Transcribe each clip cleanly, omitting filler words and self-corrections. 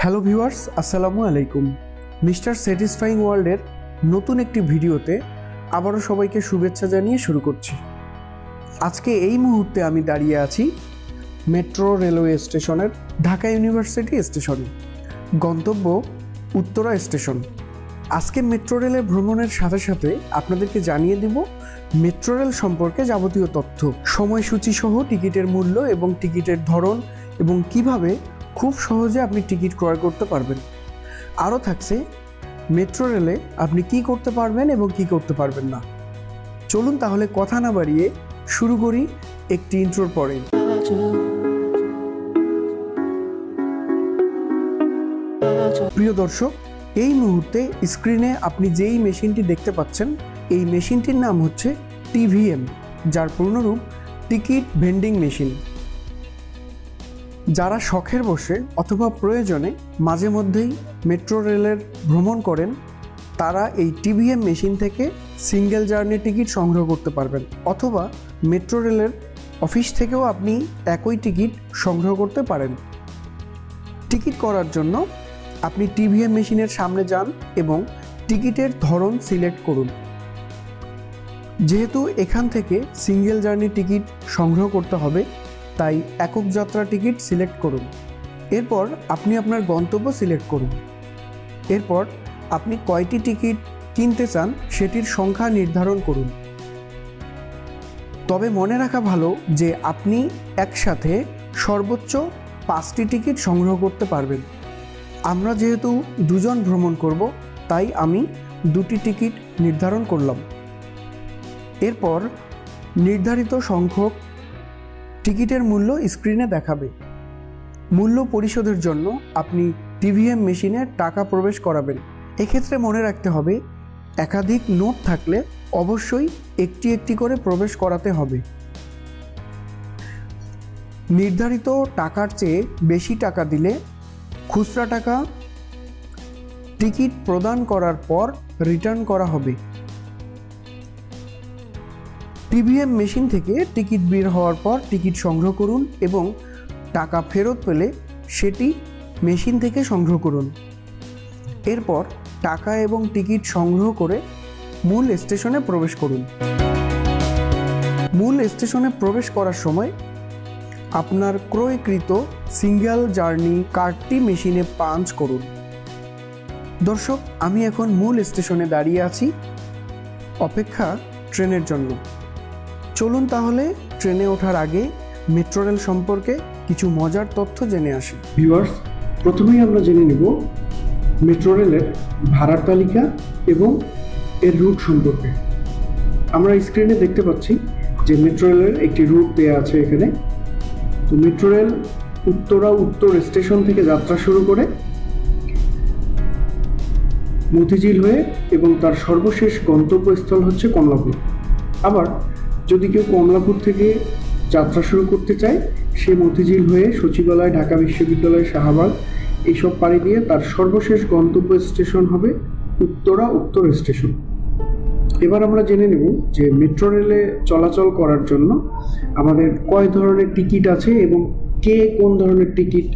Hello viewers, আসসালামু আলাইকুম। Mister satisfying ওয়ার্ল্ডের নতুন একটি ভিডিওতে আবারও সবাইকে শুভেচ্ছা জানিয়ে শুরু করছি। আজকে এই মুহূর্তে আমি দাঁড়িয়ে আছি মেট্রো রেলওয়ে স্টেশনের ঢাকা ইউনিভার্সিটি স্টেশনে, গন্তব্য উত্তরা স্টেশন। আজকে মেট্রো রেলে ভ্রমণের সাথে সাথে আপনাদেরকে জানিয়ে দিব মেট্রো রেল সম্পর্কে যাবতীয় তথ্য, সময়সূচি সহ টিকিটের মূল্য এবং টিকিটের ধরন এবং কিভাবে খুব সহজে আপনি টিকিট ক্রয় করতে পারবেন। আরও থাকছে মেট্রো রেলে আপনি কি করতে পারবেন এবং কি করতে পারবেন না। চলুন তাহলে কথা না বাড়িয়ে শুরু করি একটি ইন্ট্রোর পরে। প্রিয় দর্শক, এই মুহূর্তে স্ক্রিনে আপনি যেই মেশিনটি দেখতে পাচ্ছেন, এই মেশিনটির নাম হচ্ছে টিভিএম, যার পূর্ণরূপ টিকিট ভেন্ডিং মেশিন। যারা শখের বসে অথবা প্রয়োজনে মাঝে মধ্যেই মেট্রো রেলের ভ্রমণ করেন, তারা এই টিভিএম মেশিন থেকে সিঙ্গেল জার্নি টিকিট সংগ্রহ করতে পারবেন, অথবা মেট্রো রেলের অফিস থেকেও আপনি একই টিকিট সংগ্রহ করতে পারেন। টিকিট করার জন্য আপনি টিভিএম মেশিনের সামনে যান এবং টিকিটের ধরন সিলেক্ট করুন। যেহেতু এখান থেকে সিঙ্গেল জার্নি টিকিট সংগ্রহ করতে হবে, তাই একক যাত্রা টিকিট সিলেক্ট করুন। এরপর আপনি আপনার গন্তব্য সিলেক্ট করুন। এরপর আপনি কয়টি টিকিট কিনতে চান সেটির সংখ্যা নির্ধারণ করুন। তবে মনে রাখা ভালো যে আপনি একসাথে সর্বোচ্চ 5টি টিকিট সংগ্রহ করতে পারবেন। আমরা যেহেতু দুজন ভ্রমণ করব, তাই আমি 2টি টিকিট নির্ধারণ করলাম। এরপর নির্ধারিত সংখ্যক টিকিটের মূল্য স্ক্রিনে দেখাবে। মূল্য পরিশোধের জন্য আপনি টিভিএম মেশিনে টাকা প্রবেশ করাবেন। এক্ষেত্রে মনে রাখতে হবে, একাধিক নোট থাকলে অবশ্যই একটি একটি করে প্রবেশ করাতে হবে। নির্ধারিত টাকার চেয়ে বেশি টাকা দিলে খুচরা টাকা টিকিট প্রদান করার পর রিটার্ন করা হবে। টিভিএম মেশিন থেকে টিকিট বের হওয়ার পর টিকিট সংগ্রহ করুন এবং টাকা ফেরত পেলে সেটি মেশিন থেকে সংগ্রহ করুন। এরপর টাকা এবং টিকিট সংগ্রহ করে মূল স্টেশনে প্রবেশ করুন। মূল স্টেশনে প্রবেশ করার সময় আপনার ক্রয়কৃত সিঙ্গেল জার্নি কার্ডটি মেশিনে পাঞ্চ করুন। দর্শক, আমি এখন মূল স্টেশনে দাঁড়িয়ে আছি, অপেক্ষা ট্রেনের জন্য। চলুন তাহলে ট্রেনে ওঠার আগে মেট্রো রেল সম্পর্কে কিছু মজার তথ্য জেনে আসি। ভিউয়ার্স, প্রথমেই আমরা জেনে নেব মেট্রো রেলের ভাড়ার তালিকা এবং এর রুট সম্পর্কে। আমরা স্ক্রিনে দেখতে পাচ্ছি যে মেট্রো রেলের একটি রুট দেওয়া আছে এখানে। তো মেট্রো রেল উত্তরা উত্তর স্টেশন থেকে যাত্রা শুরু করে মতিঝিল হয়ে এবং তার সর্বশেষ গন্তব্যস্থল হচ্ছে কমলাপুর। আবার যদি কেউ কমলাপুর থেকে যাত্রা শুরু করতে চায়, সে মতিঝিল হয়ে সচিবালয়, ঢাকা বিশ্ববিদ্যালয়, শাহবাগ এইসব পাড়ি দিয়ে তার সর্বশেষ গন্তব্য স্টেশন হবে উত্তরা উত্তর স্টেশন। এবার আমরা জেনে নেব যে মেট্রো রেলে চলাচল করার জন্য আমাদের কয় ধরনের টিকিট আছে এবং কে কোন ধরনের টিকিট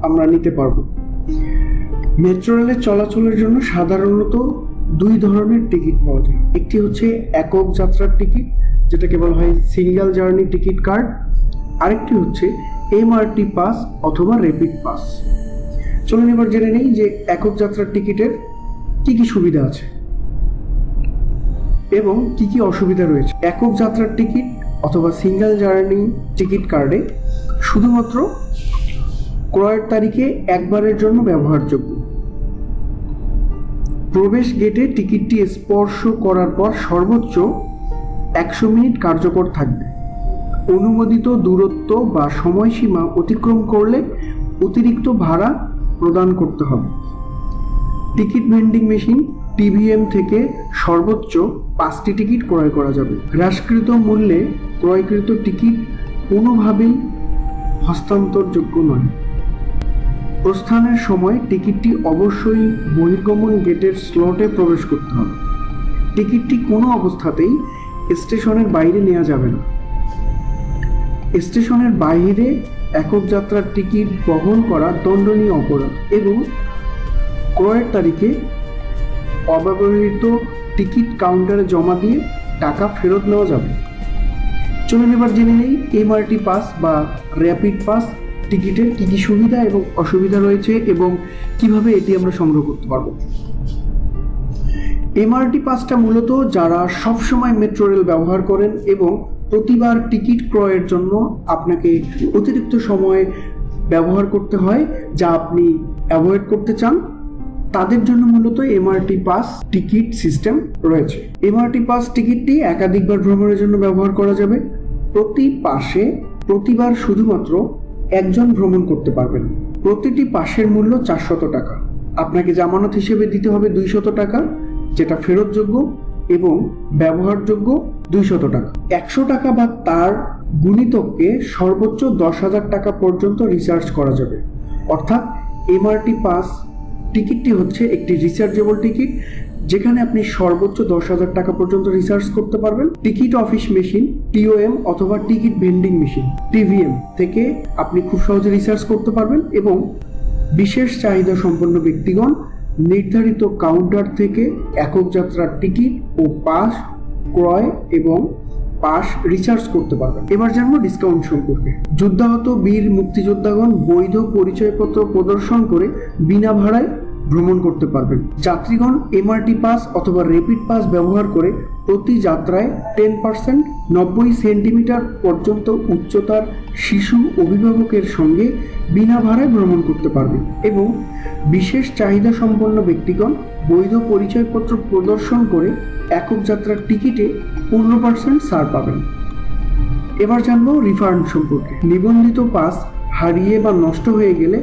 আমরা নিতে পারবো। মেট্রো রেলে চলাচলের জন্য সাধারণত 2 ধরনের টিকিট পাওয়া যায়। একটি হচ্ছে একক যাত্রার টিকিট, যেটাকে বলা হয় সিঙ্গেল জার্নি টিকিট কার্ড। আরেকটি হচ্ছে এমআরটি পাস অথবা র্যাপিড পাস। চলুন এবার জেনে নেই যে একক যাত্রার টিকিটের কি কি সুবিধা আছে এবং কি কি অসুবিধা রয়েছে। একক যাত্রার টিকিট অথবা সিঙ্গেল জার্নি টিকিট কার্ডে শুধুমাত্র ক্রয়ের তারিখে একবারের জন্য ব্যবহারযোগ্য। প্রবেশ গেটে টিকিটটি স্পর্শ করার পর সর্বোচ্চ 100 মিনিট কার্যকর থাকবে। অনুমোদিত দূরত্ব বা সময়সীমা অতিক্রম করলে অতিরিক্ত ভাড়া প্রদান করতে হবে। টিকিট ভেন্ডিং মেশিন টিভিএম থেকে সর্বোচ্চ 5টি টিকিট ক্রয় করা যাবে। হ্রাসকৃত মূল্যে ক্রয়কৃত টিকিট কোনোভাবেই হস্তান্তরযোগ্য নয়। প্রস্থানের সময় টিকিটটি অবশ্যই বহির্গমন গেটের স্লটে প্রবেশ করতে হবে। টিকিটটি কোনো অবস্থাতেই স্টেশনের বাইরে নেওয়া যাবে না। স্টেশনের বাইরে একক যাত্রার টিকিট বহন করা দণ্ডনীয় অপরাধ এবং ক্রয়ের তারিখে অব্যবহৃত টিকিট কাউন্টারে জমা দিয়ে টাকা ফেরত নেওয়া যাবে। চলুন এবার জেনে নেই এমআরটি পাস বা র্যাপিড পাস টিকিটের কী কী সুবিধা এবং অসুবিধা রয়েছে এবং কিভাবে এটি আমরা সংগ্রহ করতে পারবো। এমআরটি পাসটা মূলত যারা সবসময় মেট্রো রেল ব্যবহার করেন এবং প্রতিবার টিকিট ক্রয়ের জন্য আপনাকে অতিরিক্ত সময় ব্যবহার করতে হয় যা আপনি অ্যাভয়েড করতে চান, তাদের জন্য মূলত এমআরটি পাস টিকিট সিস্টেম রয়েছে। এমআরটি পাস টিকিটটি একাধিকবার ভ্রমণের জন্য ব্যবহার করা যাবে। প্রতি পাসে প্রতিবার শুধুমাত্র একজন ভ্রমণ করতে পারবেন। প্রতিটি পাসের মূল্য 400 টাকা। আপনাকে জামানত হিসেবে দিতে হবে 200 টাকা, যেটা ফেরতযোগ্য এবং ব্যবহারযোগ্য 200 টাকা। 100 টাকা বা তার গুণিতককে সর্বোচ্চ 10,000 টাকা পর্যন্ত রিচার্জ করা যাবে। অর্থাৎ এমআরটি পাস টিকিটটি হচ্ছে একটি রিচার্জেবল টিকিট, যেখানে আপনি সর্বোচ্চ 10,000 টাকা পর্যন্ত রিচার্জ করতে পারবেন। টিকিট অফিস মেশিন টিওএম অথবা টিকিট ভেন্ডিং মেশিন টিভিএম থেকে আপনি খুব সহজে রিচার্জ করতে পারবেন এবং বিশেষ চাহিদা সম্পন্ন ব্যক্তিগণ নির্ধারিত কাউন্টার থেকে একক যাত্রার টিকিট ও পাস ক্রয় এবং পাস রিচার্জ করতে পারবেন। এবার জানবো ডিসকাউন্ট সম্পর্কে। যুদ্ধাহত বীর মুক্তিযোদ্ধাগণ বৈধ পরিচয়পত্র প্রদর্শন করে বিনা ভাড়ায় ভ্রমণ করতে পারবেন। যাত্রীগণ এমআরটি পাস অথবা র্যাপিড পাস ব্যবহার করে প্রতি যাত্রায় 10% 90 সেন্টিমিটার পর্যন্ত উচ্চতার শিশু অভিভাবকের সঙ্গে বিনা ভাড়ায় ভ্রমণ করতে পারবেন এবং বিশেষ চাহিদা সম্পন্ন ব্যক্তিগণ বৈধ পরিচয়পত্র প্রদর্শন করে একক যাত্রার টিকিটে 15% ছাড় পাবেন। এবার জানবো রিফান্ড সম্পর্কে। নিবন্ধিত পাস হারিয়ে বা নষ্ট হয়ে গেলে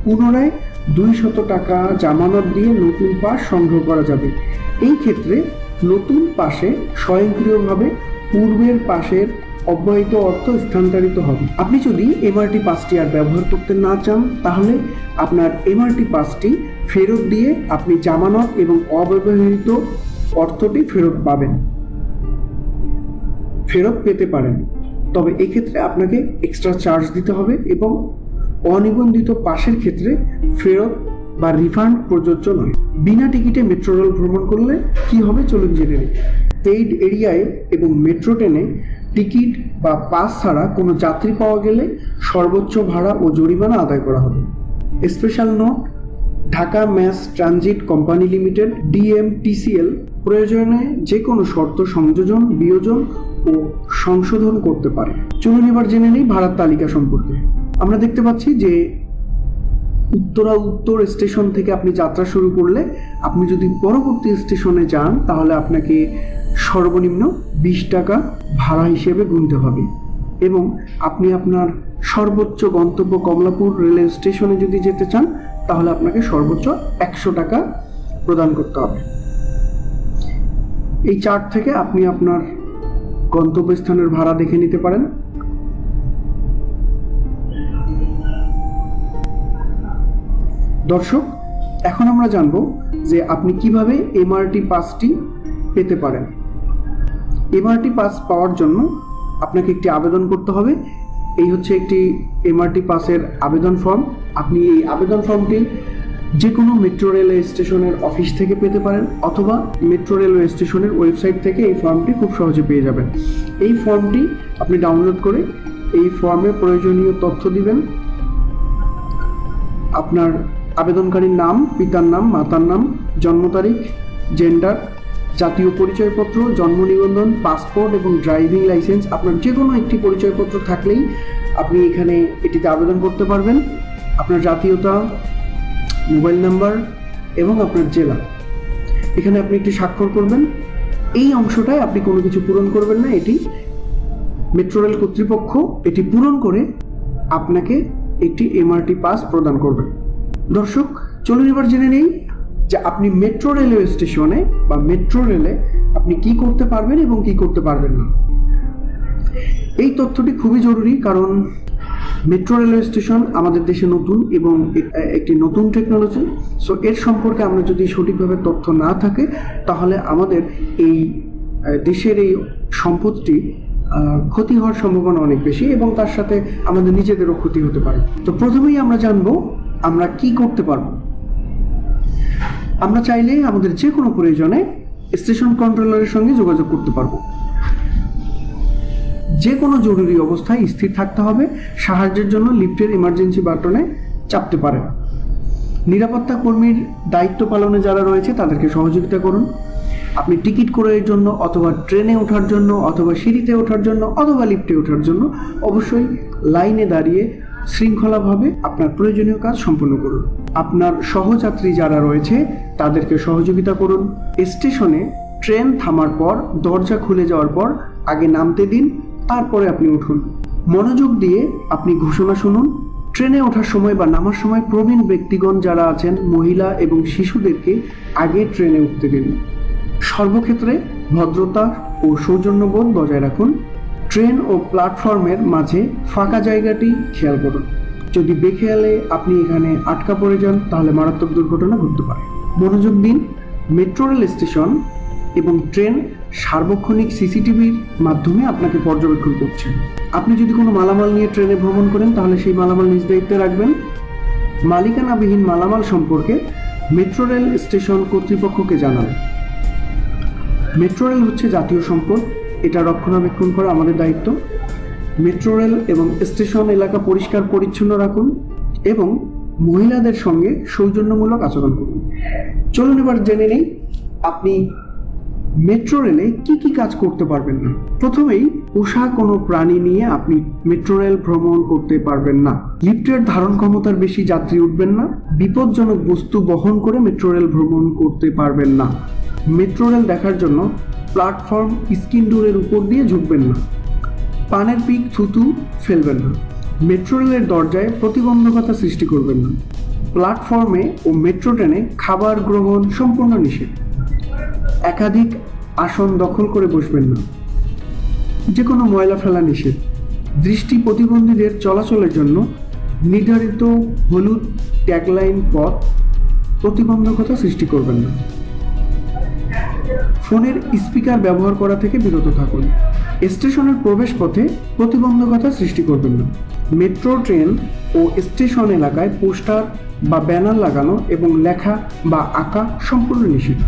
পুনরায় 200 টাকা জামানত দিয়ে নতুন পাস সংগ্রহ করা যাবে। এই ক্ষেত্রে নতুন পাসে স্বয়ংক্রিয়ভাবে পূর্বের পাসের অব্যয়িত অর্থ স্থানান্তরিত হবে। আপনি যদি এমআরটি পাসটি আর ব্যবহার করতে না চান, তাহলে আপনার এমআরটি পাসটি ফেরত দিয়ে আপনি জামানত এবং অব্যবহৃত অর্থটি ফেরত পেতে পারেন। তবে এক্ষেত্রে আপনাকে এক্সট্রা চার্জ দিতে হবে এবং অনিবন্ধিত পাসের ক্ষেত্রে ফেরত বা রিফান্ড প্রযোজ্য নয়। বিনা টিকিটে মেট্রো রেল ভ্রমণ করলে কি হবে চলুন জেনে নিই। পেইড এরিয়ায় এবং মেট্রো ট্রেনে টিকিট বা পাস ছাড়া কোনো যাত্রী পাওয়া গেলে সর্বোচ্চ ভাড়া ও জরিমানা আদায় করা হবে। Special note: Dhaka mass transit company limited DMTCL প্রয়োজনে যে কোনো শর্ত সংযোজন, বিয়োজন ও সংশোধন করতে পারে। চলুন এবার জেনে নিই ভাড়ার তালিকা সম্পর্কে। আমরা দেখতে পাচ্ছি যে উত্তর স্টেশন থেকে আপনি যাত্রা শুরু করলে আপনি যদি পরবর্তী স্টেশনে যান তাহলে আপনাকে সর্বনিম্ন 20 টাকা ভাড়া হিসেবে গুনতে হবে এবং আপনি আপনার সর্বোচ্চ গন্তব্য কমলাপুর রেলওয়ে স্টেশনে যদি যেতে চান তাহলে আপনাকে সর্বোচ্চ 100 টাকা প্রদান করতে হবে। এই চার্ট থেকে আপনি আপনার গন্তব্যস্থানের ভাড়া দেখে নিতে পারেন। দর্শক, এখন আমরা জানব যে আপনি কিভাবে এমআরটি পাসটি পেতে পারেন। এমআরটি পাস পাওয়ার জন্য আপনাকে একটি আবেদন করতে হবে। এই হচ্ছে একটি এমআরটি পাসের আবেদন ফর্ম। আপনি এই আবেদন ফর্মটি যে কোনো মেট্রো রেলওয়ে স্টেশনের অফিস থেকে পেতে পারেন অথবা মেট্রো রেলওয়ে স্টেশনের ওয়েবসাইট থেকে এই ফর্মটি খুব সহজে পেয়ে যাবেন। এই ফর্মটি আপনি ডাউনলোড করে এই ফর্মে প্রয়োজনীয় তথ্য দিবেন। আপনার আবেদনকারীর নাম, পিতার নাম, মাতার নাম, জন্ম তারিখ, জেন্ডার, জাতীয় পরিচয়পত্র, জন্ম নিবন্ধন, পাসপোর্ট এবং ড্রাইভিং লাইসেন্স, আপনার যে কোনো একটি পরিচয়পত্র থাকলেই আপনি এখানে এটিতে আবেদন করতে পারবেন। আপনার জাতীয়তা, মোবাইল নাম্বার এবং আপনার জেলা, এখানে আপনি একটি স্বাক্ষর করবেন। এই অংশটায় আপনি কোনো কিছু পূরণ করবেন না, এটি মেট্রো রেল কর্তৃপক্ষ এটি পূরণ করে আপনাকে একটি এমআরটি পাস প্রদান করবেন। দর্শক, চলুন এবার জেনে নেই যে আপনি মেট্রো রেলওয়ে স্টেশনে বা মেট্রো রেলে আপনি কি করতে পারবেন এবং কি করতে পারবেন না। এই তথ্যটি খুবই জরুরি, কারণ মেট্রো রেলওয়ে স্টেশন আমাদের দেশে নতুন এবং একটি নতুন টেকনোলজি। সো এর সম্পর্কে আমরা যদি সঠিকভাবে তথ্য না থাকে তাহলে আমাদের এই দেশের এই সম্পদটি ক্ষতি হওয়ার সম্ভাবনা অনেক বেশি এবং তার সাথে আমাদের নিজেদেরও ক্ষতি হতে পারে। তো প্রথমেই আমরা জানবো আমরা কি করতে পারবো। আমরা চাইলে আমাদের যে কোনো প্রয়োজনে স্টেশন কন্ট্রোলারের সঙ্গে যোগাযোগ করতে পারবো। যে কোনো জরুরি অবস্থায় স্থির থাকতে হবে, সাহায্যের জন্য লিফটের ইমার্জেন্সি বাটনে চাপতে পারেন। নিরাপত্তা কর্মীর দায়িত্ব পালনে যারা রয়েছে তাদেরকে সহযোগিতা করুন। আপনি টিকিট ক্রয়ের জন্য অথবা ট্রেনে ওঠার জন্য অথবা সিঁড়িতে ওঠার জন্য অথবা লিফটে ওঠার জন্য অবশ্যই লাইনে দাঁড়িয়ে শৃঙ্খলাভাবে আপনার প্রয়োজনীয় কাজ সম্পন্ন করুন। আপনার সহযাত্রী যারা রয়েছে তাদেরকে সহযোগিতা করুন। স্টেশনে ট্রেন থামার পর দরজা খুলে যাওয়ার পর আগে নামতে দিন, তারপরে আপনি উঠুন। মনোযোগ দিয়ে আপনি ঘোষণা শুনুন। ট্রেনে ওঠার সময় বা নামার সময় প্রবীণ ব্যক্তিগণ যারা আছেন, মহিলা এবং শিশুদেরকে আগে ট্রেনে উঠতে দিন। সর্বক্ষেত্রে ভদ্রতা ও সৌজন্যবোধ বজায় রাখুন। ট্রেন ও প্ল্যাটফর্মের মাঝে ফাঁকা জায়গাটি খেয়াল করুন। যদি বেখেয়ালে আপনি এখানে আটকা পড়ে যান তাহলে মারাত্মক দুর্ঘটনা ঘটতে পারে। মনোযোগ দিন। মেট্রো রেল স্টেশন এবং ট্রেন সার্বক্ষণিক সিসিটিভির মাধ্যমে আপনাকে পর্যবেক্ষণ করছে। আপনি যদি কোনো মালামাল নিয়ে ট্রেনে ভ্রমণ করেন তাহলে সেই মালামাল নিজ দায়িত্বে রাখবেন। মালিকানাবিহীন মালামাল সম্পর্কে মেট্রো রেল স্টেশন কর্তৃপক্ষকে জানান। মেট্রো রেল হচ্ছে জাতীয় সম্পদ, এটা রক্ষণাবেক্ষণ করা আমাদের দায়িত্ব। মেট্রো রেল এবং স্টেশন এলাকা পরিষ্কার পরিচ্ছন্ন রাখুন এবং মহিলাদের সঙ্গে সৌজন্যমূলক আচরণ করুন। চলুন এবার জেনে নেই আপনি মেট্রো রেলে কি কি কাজ করতে পারবেন না। প্রথমেই পোষা কোনো প্রাণী নিয়ে আপনি মেট্রো রেল ভ্রমণ করতে পারবেন না। লিফটের ধারণ ক্ষমতার বেশি যাত্রী উঠবেন না। বিপজ্জনক বস্তু বহন করে মেট্রো রেল ভ্রমণ করতে পারবেন না। মেট্রো রেল দেখার জন্য প্ল্যাটফর্ম স্ক্রিন ডোরের উপর দিয়ে ঝুঁকবেন না। পানের পিক থুতু ফেলবেন না। মেট্রো রেলের দরজায় প্রতিবন্ধকতা সৃষ্টি করবেন না। প্ল্যাটফর্মে ও মেট্রো ট্রেনে খাবার গ্রহণ সম্পূর্ণ নিষেধ। একাধিক আসন দখল করে বসবেন না। যে কোনো ময়লা ফেলা নিষেধ। দৃষ্টি প্রতিবন্ধীদের চলাচলের জন্য নির্ধারিত হলুদ ট্যাগলাইন পথ প্রতিবন্ধকতা সৃষ্টি করবেন না। ফোনের স্পিকার ব্যবহার করা থেকে বিরত থাকুন। স্টেশনের প্রবেশপথে প্রতিবন্ধকতা সৃষ্টি করবেন না। মেট্রো ট্রেন ও স্টেশন এলাকায় পোস্টার বা ব্যানার লাগানো এবং লেখা বা আঁকা সম্পূর্ণ নিষেধ।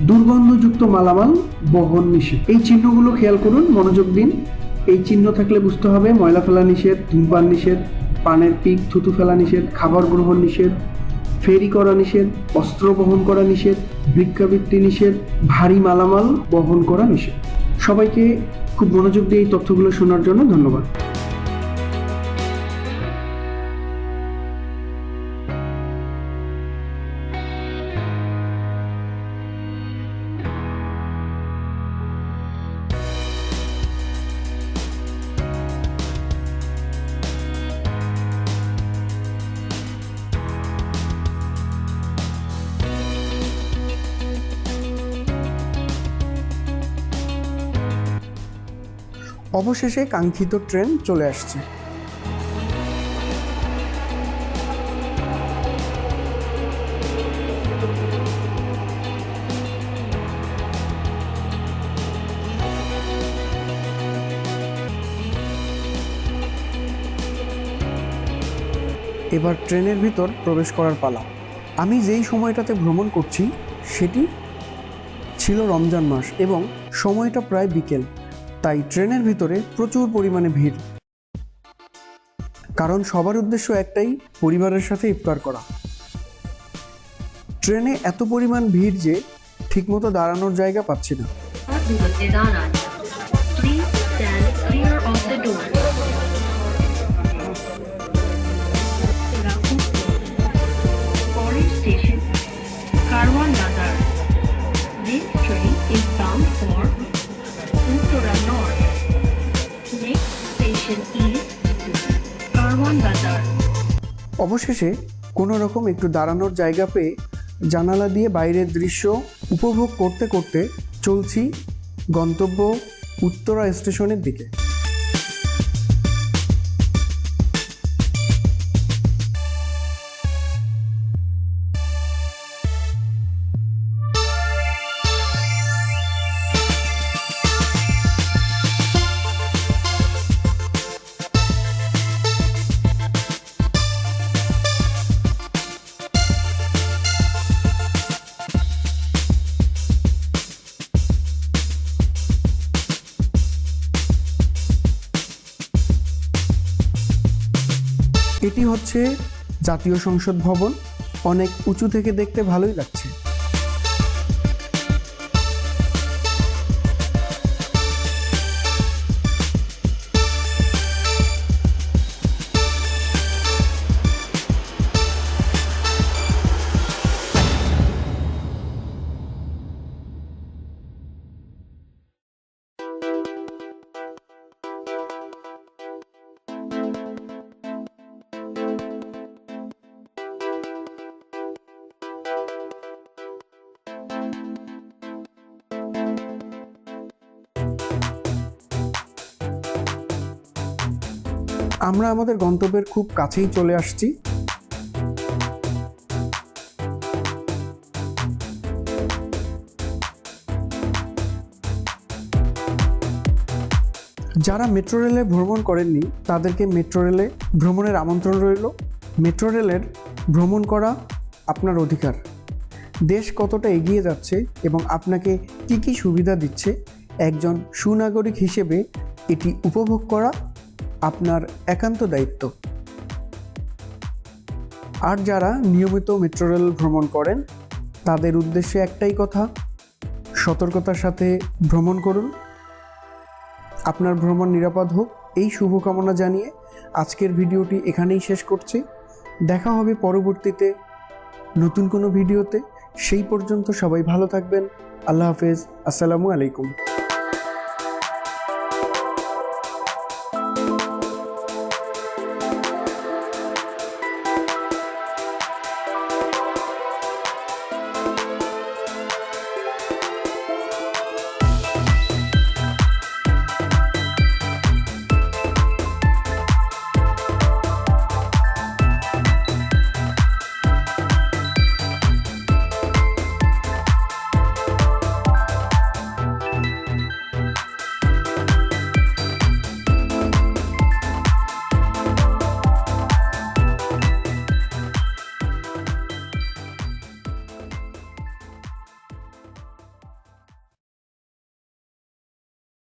দুর্গন্ধযুক্ত মালামাল বহন নিষেধ। এই চিহ্নগুলো খেয়াল করুন, মনোযোগ দিন। এই চিহ্ন থাকলে বুঝতে হবে ময়লা ফেলা নিষেধ, ধূমপান নিষেধ, পানের পিক থুতু ফেলা নিষেধ, খাবার গ্রহণ নিষেধ, ফেরি করা নিষেধ, অস্ত্র বহন করা নিষেধ, ভিক্ষাবৃত্তি নিষেধ, ভারী মালামাল বহন করা নিষেধ। সবাইকে খুব মনোযোগ দিয়ে এই তথ্যগুলো শোনার জন্য ধন্যবাদ। অবশেষে কাঙ্ক্ষিত ট্রেন চলে আসছে। এবার ট্রেনের ভিতর প্রবেশ করার পালা। আমি যেই সময়টাতে ভ্রমণ করছি সেটি ছিল রমজান মাস এবং সময়টা প্রায় বিকেল, তাই ট্রেনের ভিতরে প্রচুর পরিমাণে ভিড়। কারণ সবার উদ্দেশ্য একটাই, পরিবারের সাথে ইফতার করা। ট্রেনে এত পরিমাণ ভিড় যে ঠিকমতো দাঁড়ানোর জায়গা পাচ্ছি না। অবশেষে কোনো রকম একটু দাঁড়ানোর জায়গা পেয়ে জানালা দিয়ে বাইরের দৃশ্য উপভোগ করতে করতে চলছি গন্তব্য উত্তরা স্টেশনের দিকে। এটি হচ্ছে জাতীয় সংসদ ভবন। অনেক উঁচু থেকে দেখতে ভালোই লাগছে। আমরা আমাদের গন্তব্যের খুব কাছেই চলে আসছি। যারা মেট্রো রেলে ভ্রমণ করেননি তাদেরকে মেট্রো রেলে ভ্রমণের আমন্ত্রণ রইল। মেট্রো রেলের ভ্রমণ করা আপনার অধিকার। দেশ কতটা এগিয়ে যাচ্ছে এবং আপনাকে কী কী সুবিধা দিচ্ছে, একজন সুনাগরিক হিসেবে এটি উপভোগ করা আপনার একান্ত দায়িত্ব। আর যারা নিয়মিত মেট্রো রেল ভ্রমণ করেন তাদের উদ্দেশ্যে একটাই কথা, সতর্কতার সাথে ভ্রমণ করুন। আপনার ভ্রমণ নিরাপদ হোক এই শুভকামনা জানিয়ে আজকের ভিডিওটি এখানেই শেষ করছি। দেখা হবে পরবর্তীতে নতুন কোনো ভিডিওতে। সেই পর্যন্ত সবাই ভালো থাকবেন। আল্লাহ হাফেজ। আসসালামু আলাইকুম।